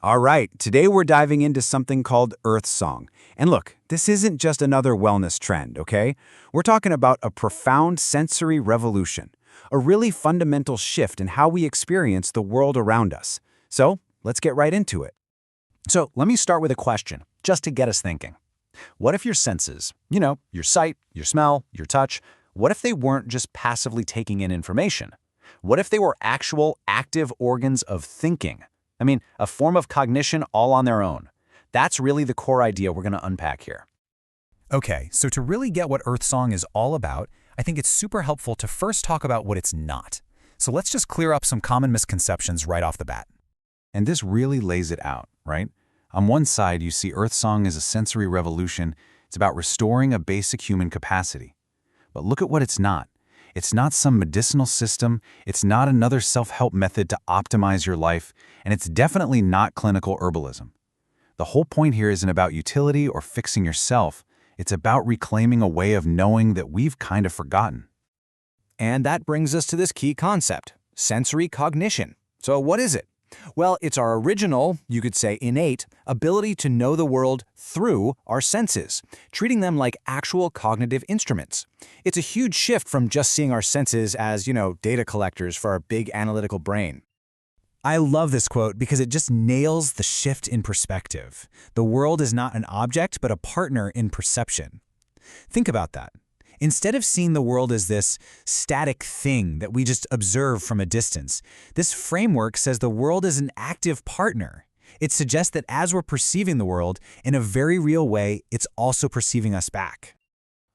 All right, today we're diving into something called EarthSong. And look, this isn't just another wellness trend, okay? We're talking about a profound sensory revolution, a really fundamental shift in how we experience the world around us. So, let's get right into it. So let me start with a question, just to get us thinking. What if your senses, your sight, your smell, your touch, what if they weren't just passively taking in information? What if they were actual, active organs of thinking? I mean, a form of cognition all on their own. That's really the core idea we're going to unpack here. Okay, so to really get what EarthSong is all about, I think it's super helpful to first talk about what it's not. So let's just clear up some common misconceptions right off the bat. And this really lays it out, right? On one side, you see EarthSong as a sensory revolution. It's about restoring a basic human capacity. But look at what it's not. It's not some medicinal system, it's not another self-help method to optimize your life, and it's definitely not clinical herbalism. The whole point here isn't about utility or fixing yourself. It's about reclaiming a way of knowing that we've kind of forgotten. And that brings us to this key concept, sensory cognition. So what is it? Well, it's our original, you could say innate, ability to know the world through our senses, treating them like actual cognitive instruments. It's a huge shift from just seeing our senses as, data collectors for our big analytical brain. I love this quote because it just nails the shift in perspective. The world is not an object, but a partner in perception. Think about that. Instead of seeing the world as this static thing that we just observe from a distance, this framework says the world is an active partner. It suggests that as we're perceiving the world, in a very real way, it's also perceiving us back.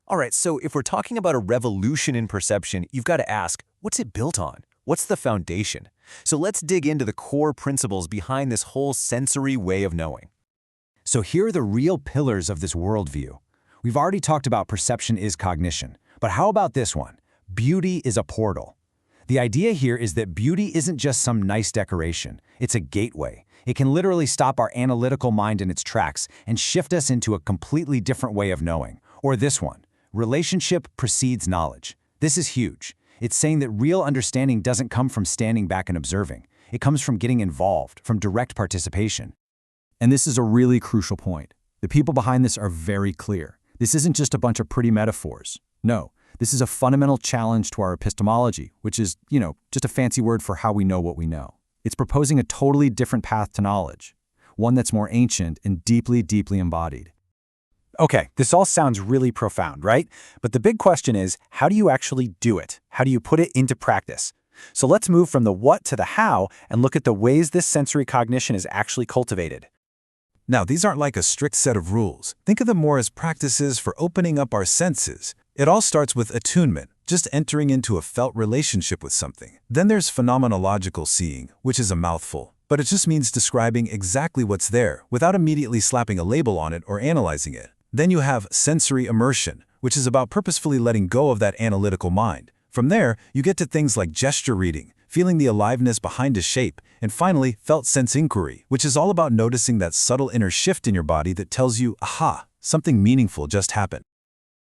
All right, so if we're talking about a revolution in perception, you've got to ask, what's it built on? What's the foundation? So let's dig into the core principles behind this whole sensory way of knowing. So here are the real pillars of this worldview. We've already talked about perception-as-cognition, but how about this one? Beauty is a portal. The idea here is that beauty isn't just some nice decoration, it's a gateway. It can literally stop our analytical mind in its tracks and shift us into a completely different way of knowing. Or this one, relationship precedes knowledge. This is huge. It's saying that real understanding doesn't come from standing back and observing. It comes from getting involved, from direct participation. And this is a really crucial point. The people behind this are very clear. This isn't just a bunch of pretty metaphors. No, this is a fundamental challenge to our epistemology, which is, just a fancy word for how we know what we know. It's proposing a totally different path to knowledge, one that's more ancient and deeply, deeply embodied. Okay, this all sounds really profound, right? But the big question is, how do you actually do it? How do you put it into practice? So let's move from the what to the how and look at the ways this sensory cognition is actually cultivated. Now, these aren't like a strict set of rules. Think of them more as practices for opening up our senses. It all starts with attunement, just entering into a felt relationship with something. Then there's phenomenological seeing, which is a mouthful, but it just means describing exactly what's there without immediately slapping a label on it or analyzing it. Then you have sensory immersion, which is about purposefully letting go of that analytical mind. From there, you get to things like gesture reading, feeling the aliveness behind a shape, and finally, felt sense inquiry, which is all about noticing that subtle inner shift in your body that tells you, aha, something meaningful just happened.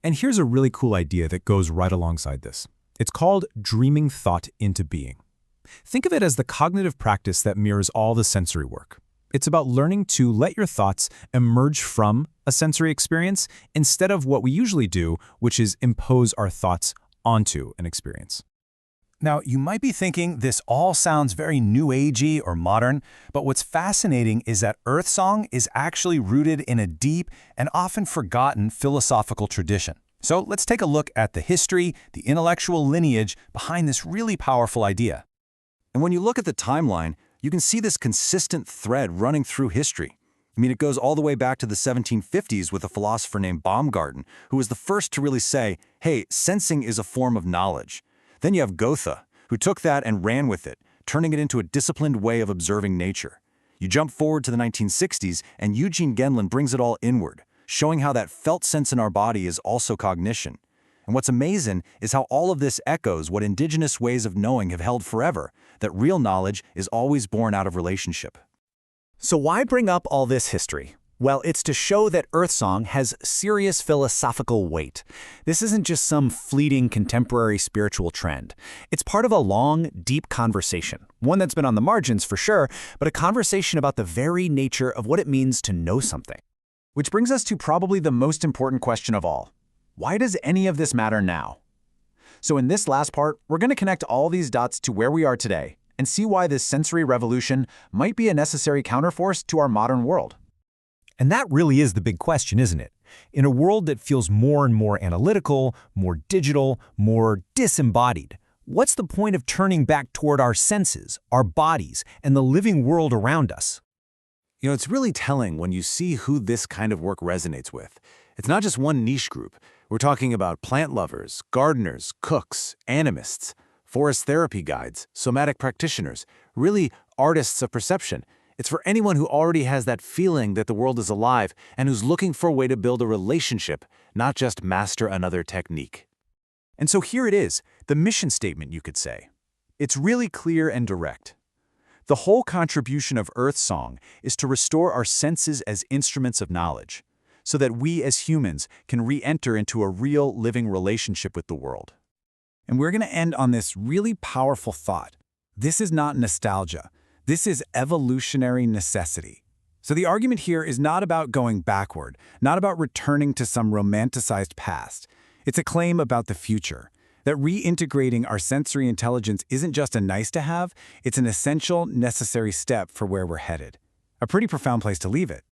And here's a really cool idea that goes right alongside this. It's called dreaming thought into being. Think of it as the cognitive practice that mirrors all the sensory work. It's about learning to let your thoughts emerge from a sensory experience instead of what we usually do, which is impose our thoughts onto an experience. Now, you might be thinking this all sounds very new agey or modern, but what's fascinating is that EarthSong is actually rooted in a deep and often forgotten philosophical tradition. So let's take a look at the history, the intellectual lineage behind this really powerful idea. And when you look at the timeline, you can see this consistent thread running through history. It goes all the way back to the 1750s with a philosopher named Baumgarten, who was the first to really say, hey, sensing is a form of knowledge. Then you have Goethe, who took that and ran with it, turning it into a disciplined way of observing nature. You jump forward to the 1960s, and Gendlin brings it all inward, showing how that felt sense in our body is also cognition. And what's amazing is how all of this echoes what indigenous ways of knowing have held forever, that real knowledge is always born out of relationship. So why bring up all this history? Well, it's to show that EarthSong has serious philosophical weight. This isn't just some fleeting contemporary spiritual trend. It's part of a long, deep conversation, one that's been on the margins for sure, but a conversation about the very nature of what it means to know something. Which brings us to probably the most important question of all. Why does any of this matter now? So in this last part, we're going to connect all these dots to where we are today and see why this sensory revolution might be a necessary counterforce to our modern world. And that really is the big question, isn't it? In a world that feels more and more analytical, more digital, more disembodied, what's the point of turning back toward our senses, our bodies, and the living world around us? You know, it's really telling when you see who this kind of work resonates with. It's not just one niche group. We're talking about plant lovers, gardeners, cooks, animists, forest therapy guides, somatic practitioners, really artists of perception. It's for anyone who already has that feeling that the world is alive and who's looking for a way to build a relationship, not just master another technique. And so here it is, the mission statement, you could say. It's really clear and direct. The whole contribution of EarthSong is to restore our senses as instruments of knowledge, so that we as humans can re-enter into a real living relationship with the world. And we're going to end on this really powerful thought. This is not nostalgia. This is evolutionary necessity. So the argument here is not about going backward, not about returning to some romanticized past. It's a claim about the future, that reintegrating our sensory intelligence isn't just a nice-to-have, it's an essential, necessary step for where we're headed. A pretty profound place to leave it.